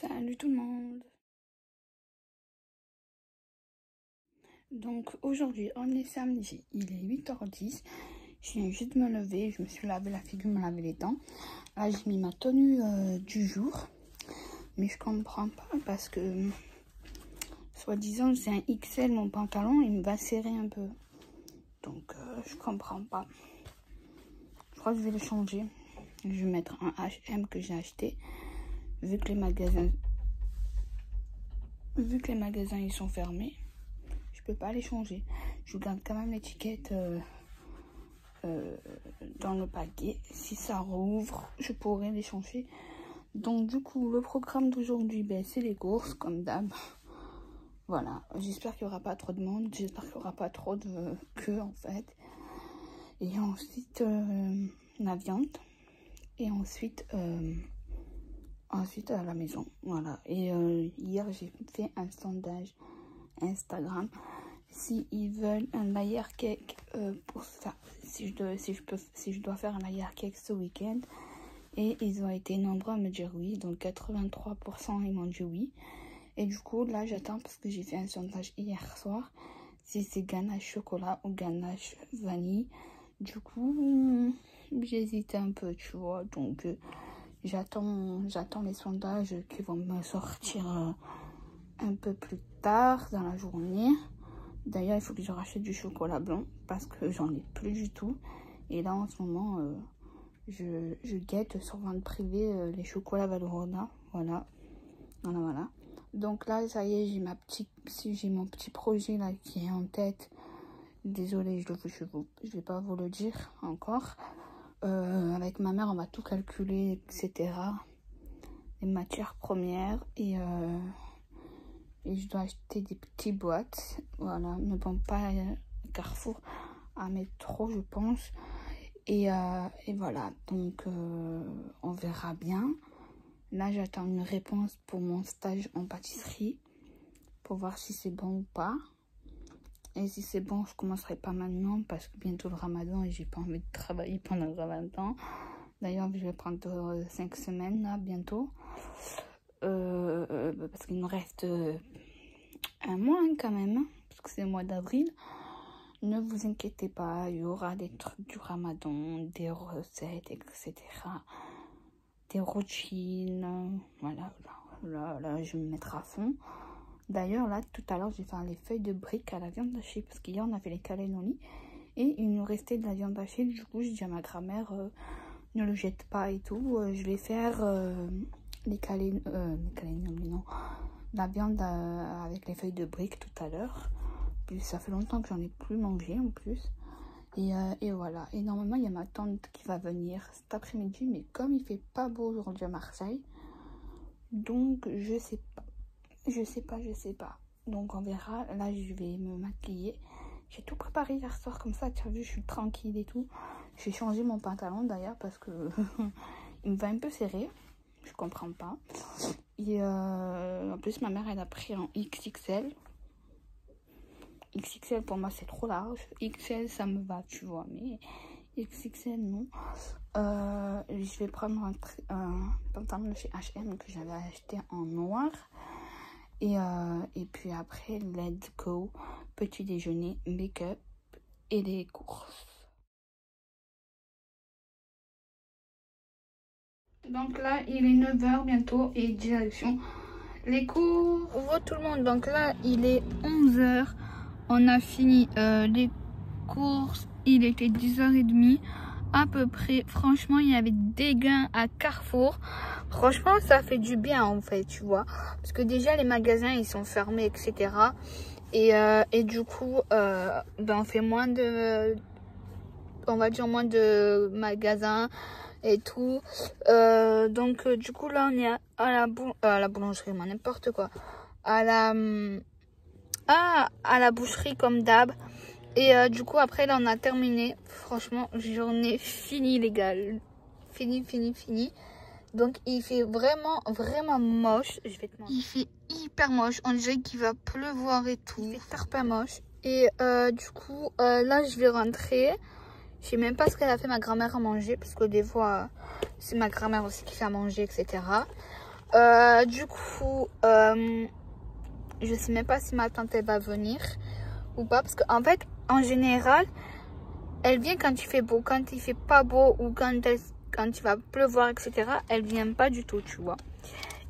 Salut tout le monde. Donc aujourd'hui, on est samedi, il est 8h10. Je viens juste de me lever, je me suis lavé la figure, me laver les dents. Là, j'ai mis ma tenue du jour. Mais je comprends pas parce que, soi-disant, c'est un XL mon pantalon, il me va serrer un peu. Donc, je comprends pas. Je crois que je vais le changer. Je vais mettre un H&M que j'ai acheté. Vu que les magasins ils sont fermés, je peux pas les changer. Je garde quand même l'étiquette dans le paquet. Si ça rouvre, je pourrais les changer. Donc du coup, le programme d'aujourd'hui, c'est les courses comme d'hab. Voilà, j'espère qu'il n'y aura pas trop de monde, j'espère qu'il n'y aura pas trop de queue en fait. Et ensuite la viande. Et ensuite à la maison. Voilà. Et hier j'ai fait un sondage Instagram si ils veulent un layer cake pour ça, si je dois faire un layer cake ce week-end. Et ils ont été nombreux à me dire oui, donc 83% ils m'ont dit oui. Et du coup là j'attends parce que j'ai fait un sondage hier soir si c'est ganache chocolat ou ganache vanille. Du coup j'hésite un peu, tu vois, donc j'attends les sondages qui vont me sortir un peu plus tard dans la journée. D'ailleurs, il faut que je rachète du chocolat blanc parce que j'en ai plus du tout. Et là, en ce moment, je guette sur vente privée les chocolats Valrhona. Voilà. Donc là, ça y est, j'ai mon petit projet là qui est en tête. Désolée, je vais pas vous le dire encore. Avec ma mère, on va tout calculer, etc. Les matières premières et je dois acheter des petites boîtes. Voilà, ne bon pas Carrefour à mettre trop, je pense. Et voilà, donc on verra bien. Là, j'attends une réponse pour mon stage en pâtisserie pour voir si c'est bon ou pas. Et si c'est bon, je commencerai pas maintenant parce que bientôt le ramadan et j'ai pas envie de travailler pendant le ramadan. D'ailleurs, je vais prendre 5 semaines là bientôt. Parce qu'il me reste un mois quand même, parce que c'est le mois d'avril. Ne vous inquiétez pas, il y aura des trucs du ramadan, des recettes, etc. Des routines. Voilà, là, je vais me mettre à fond. D'ailleurs, là, tout à l'heure, j'ai fait les feuilles de briques à la viande hachée, parce qu'hier, on a fait les cannellonis. Et il nous restait de la viande hachée. Du coup, j'ai dit à ma grand-mère, ne le jette pas et tout. Je vais faire les cannellonis, non. La viande avec les feuilles de briques tout à l'heure. Puis ça fait longtemps que j'en ai plus mangé en plus. Et voilà. Et normalement, il y a ma tante qui va venir cet après-midi. Mais comme il fait pas beau aujourd'hui à Marseille, donc je sais pas. Je sais pas. Donc on verra. Là, je vais me maquiller. J'ai tout préparé hier soir comme ça. Tu as vu, je suis tranquille et tout. J'ai changé mon pantalon d'ailleurs parce que il me va un peu serré. Je comprends pas. Et en plus, ma mère, elle a pris en XXL. XXL pour moi, c'est trop large. XL, ça me va, tu vois. Mais XXL, non. Je vais prendre un pantalon de chez H&M que j'avais acheté en noir. Et puis après, let's go. Petit déjeuner, make-up et les courses. Donc là, il est 9h bientôt et direction les cours. Bonjour tout le monde, donc là, il est 11h. On a fini les courses, il était 10h30 à peu près. Franchement, il y avait des gains à Carrefour. Franchement, ça fait du bien en fait, tu vois. Parce que déjà, les magasins, ils sont fermés, etc. Et du coup, on fait moins de... On va dire moins de magasins et tout. Donc, du coup, là, on est à la boulangerie, n'importe quoi. À la boucherie comme d'hab. Et du coup, après, là, on a terminé. Franchement, journée finie, les gars. Fini. Donc, il fait vraiment moche. Il fait hyper moche. On dirait qu'il va pleuvoir et tout. Il fait hyper moche. Et du coup, là, je vais rentrer. Je sais même pas ce qu'elle a fait ma grand-mère à manger. Parce que des fois, c'est ma grand-mère aussi qui fait à manger, etc. Du coup, je sais même pas si ma tante elle va venir ou pas. Parce qu'en fait, en général, elle vient quand il fait beau. Quand il fait pas beau ou quand il va pleuvoir, etc., elle vient pas du tout, tu vois.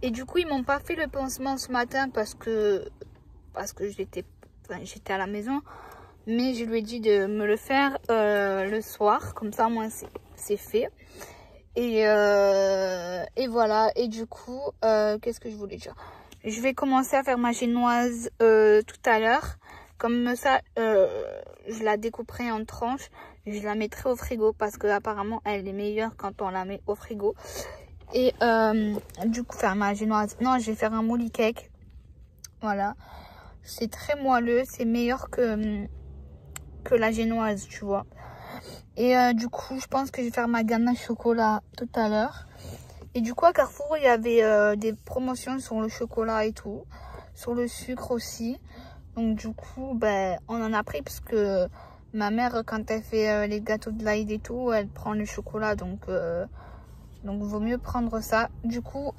Et du coup, ils m'ont pas fait le pansement ce matin parce que j'étais à la maison. Mais je lui ai dit de me le faire le soir. Comme ça, moi, c'est fait. Et voilà. Et du coup, qu'est-ce que je voulais dire? Je vais commencer à faire ma génoise tout à l'heure. Comme ça, je la découperai en tranches. Je la mettrai au frigo parce que apparemment elle est meilleure quand on la met au frigo. Et du coup, faire ma génoise. Non, je vais faire un mouli cake. Voilà. C'est très moelleux. C'est meilleur que la génoise, tu vois. Et du coup, je pense que je vais faire ma ganache chocolat tout à l'heure. Et du coup, à Carrefour, il y avait des promotions sur le chocolat et tout. Sur le sucre aussi. Donc du coup, ben, on en a pris parce que ma mère, quand elle fait les gâteaux de l'Aïd et tout, elle prend le chocolat. Donc vaut mieux prendre ça. Du coup,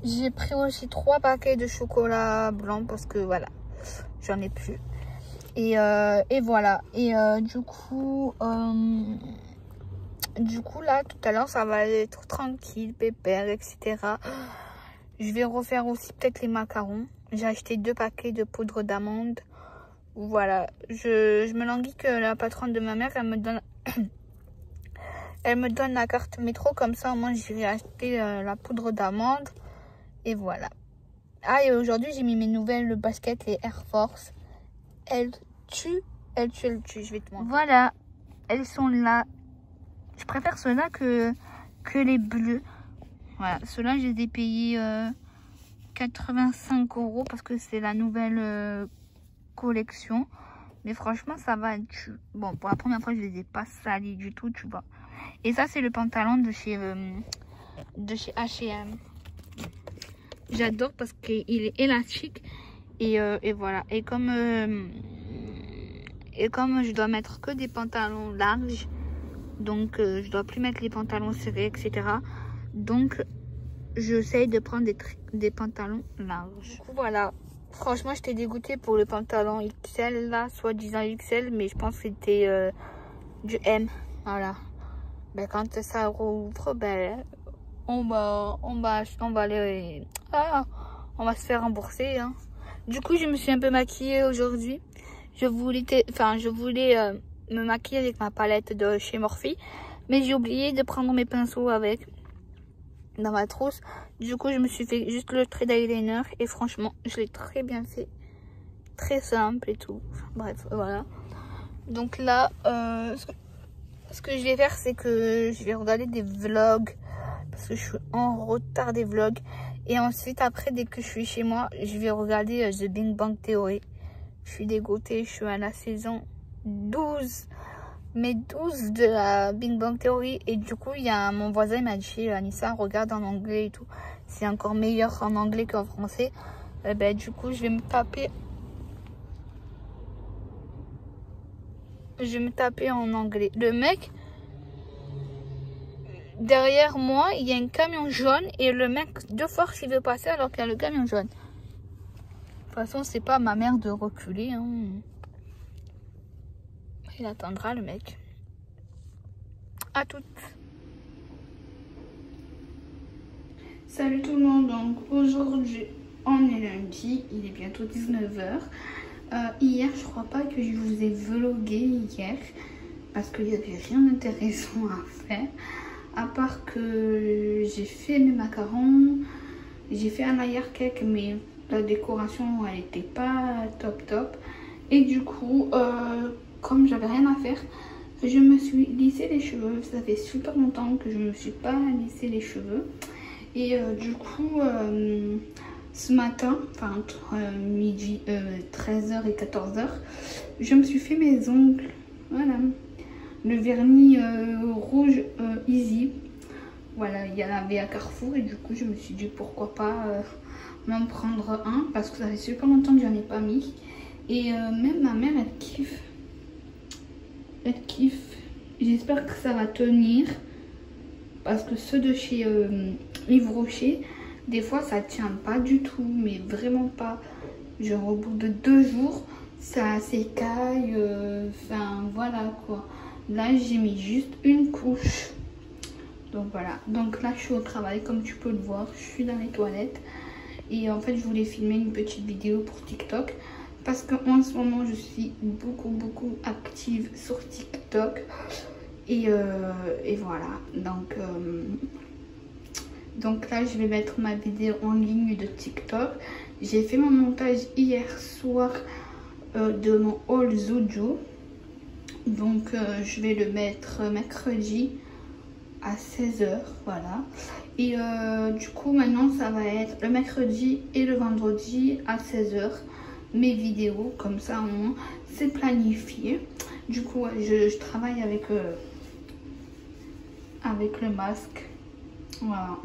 j'ai pris aussi 3 paquets de chocolat blanc parce que voilà, j'en ai plus. Et voilà. Et du coup, là, tout à l'heure, ça va être tranquille, pépère, etc. Je vais refaire aussi peut-être les macarons. J'ai acheté 2 paquets de poudre d'amande. Voilà. Je me languis que la patronne de ma mère, elle me donne la carte métro. Comme ça, au moins, j'irai acheter la poudre d'amande. Et voilà. Ah, et aujourd'hui, j'ai mis mes nouvelles baskets, les Air Force. Elles tuent. Je vais te montrer. Voilà. Elles sont là. Je préfère ceux-là que les bleus. Voilà. Ceux-là, je les ai payés 85 € parce que c'est la nouvelle collection. Mais franchement, ça va. Bon, pour la première fois, je les ai pas salis du tout, tu vois. Et ça, c'est le pantalon de chez H&M. J'adore parce qu'il est élastique. Et voilà. Et comme je dois mettre que des pantalons larges, donc je dois plus mettre les pantalons serrés, etc. Donc, j'essaye de prendre des pantalons larges. Du coup, voilà. Franchement, j'étais dégoûtée pour le pantalon XL, là, soi-disant XL, mais je pense que c'était du M. Voilà. Ben, quand ça rouvre, ben, on va se faire rembourser, hein. Du coup, je me suis un peu maquillée aujourd'hui. Je voulais me maquiller avec ma palette de chez Morphe, mais j'ai oublié de prendre mes pinceaux avec dans ma trousse. Du coup, je me suis fait juste le trait d'eyeliner et franchement, je l'ai très bien fait. Très simple et tout. Bref, voilà. Donc là, ce que je vais faire, c'est que je vais regarder des vlogs parce que je suis en retard des vlogs. Et ensuite, après, dès que je suis chez moi, je vais regarder The Big Bang Theory. Je suis dégoûtée, je suis à la saison 12. Mais 12 de la Big Bang Theory. Et du coup, mon voisin m'a dit, Anissa, regarde en anglais et tout. C'est encore meilleur en anglais qu'en français. Ben, du coup, je vais me taper en anglais. Le mec, derrière moi, il y a un camion jaune. Et le mec, de force, il veut passer alors qu'il y a le camion jaune. De toute façon, c'est pas ma mère de reculer, hein. Il attendra, le mec. À toutes. Salut tout le monde. Donc aujourd'hui, on est lundi. Il est bientôt 19 h. Hier, je crois pas que je vous ai vlogué hier. Parce qu'il n'y avait rien d'intéressant à faire. À part que j'ai fait mes macarons. J'ai fait un layer cake, mais la décoration, elle était pas top. Et du coup, comme j'avais rien à faire, je me suis lissé les cheveux. Ça fait super longtemps que je me suis pas lissé les cheveux. Et du coup, ce matin, enfin entre midi, 13 h et 14 h, je me suis fait mes ongles. Voilà. Le vernis rouge Easy. Voilà, il y en avait à Carrefour et du coup, je me suis dit pourquoi pas m'en prendre un parce que ça fait super longtemps que j'en ai pas mis. Et même ma mère, elle kiffe. Elle kiffe. J'espère que ça va tenir. Parce que ceux de chez livre rocher, des fois ça tient pas du tout, mais vraiment pas. Genre au bout de 2 jours, ça s'écaille, enfin voilà quoi. Là j'ai mis juste une couche. Donc voilà, donc là je suis au travail comme tu peux le voir, je suis dans les toilettes. Et en fait je voulais filmer une petite vidéo pour TikTok. Parce qu'en ce moment je suis beaucoup active sur TikTok. Et voilà, donc là je vais mettre ma vidéo en ligne de TikTok. J'ai fait mon montage hier soir de mon haul Zuju. Donc je vais le mettre mercredi à 16 h, voilà. Et du coup maintenant ça va être le mercredi et le vendredi à 16 h mes vidéos, comme ça au moins c'est planifié. Du coup je travaille avec le masque, voilà.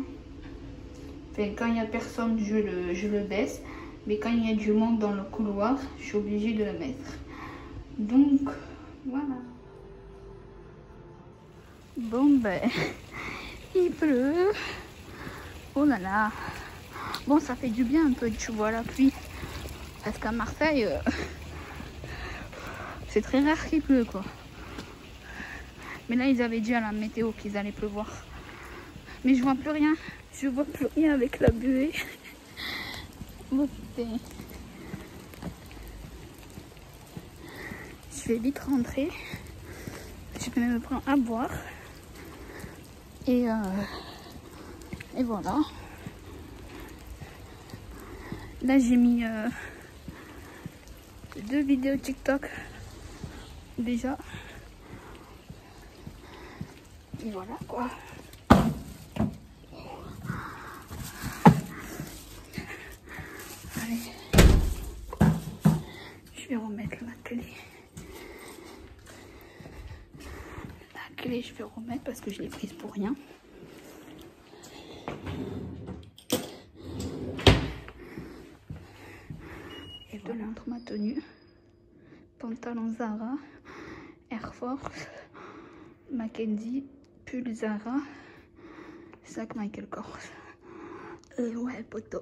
Enfin, quand il n'y a personne je le baisse, mais quand il y a du monde dans le couloir je suis obligée de le mettre. Donc voilà. Bon ben il pleut, oh là là. Bon, ça fait du bien un peu, tu vois, la pluie, parce qu'à Marseille c'est très rare qu'il pleut quoi. Mais là ils avaient dit à la météo qu'ils allaient pleuvoir, mais je vois plus rien, avec la buée. Bon, je vais vite rentrer, je vais me prendre à boire et voilà. Là j'ai mis 2 vidéos TikTok déjà. Et voilà quoi. Allez. Je vais remettre la clé. La clé je vais remettre parce que je l'ai prise pour rien. Et voilà entre ma tenue. Pantalon Zara, Air Force, Mackenzie, pull Zara, sac Michael Kors. Ouais, poteau.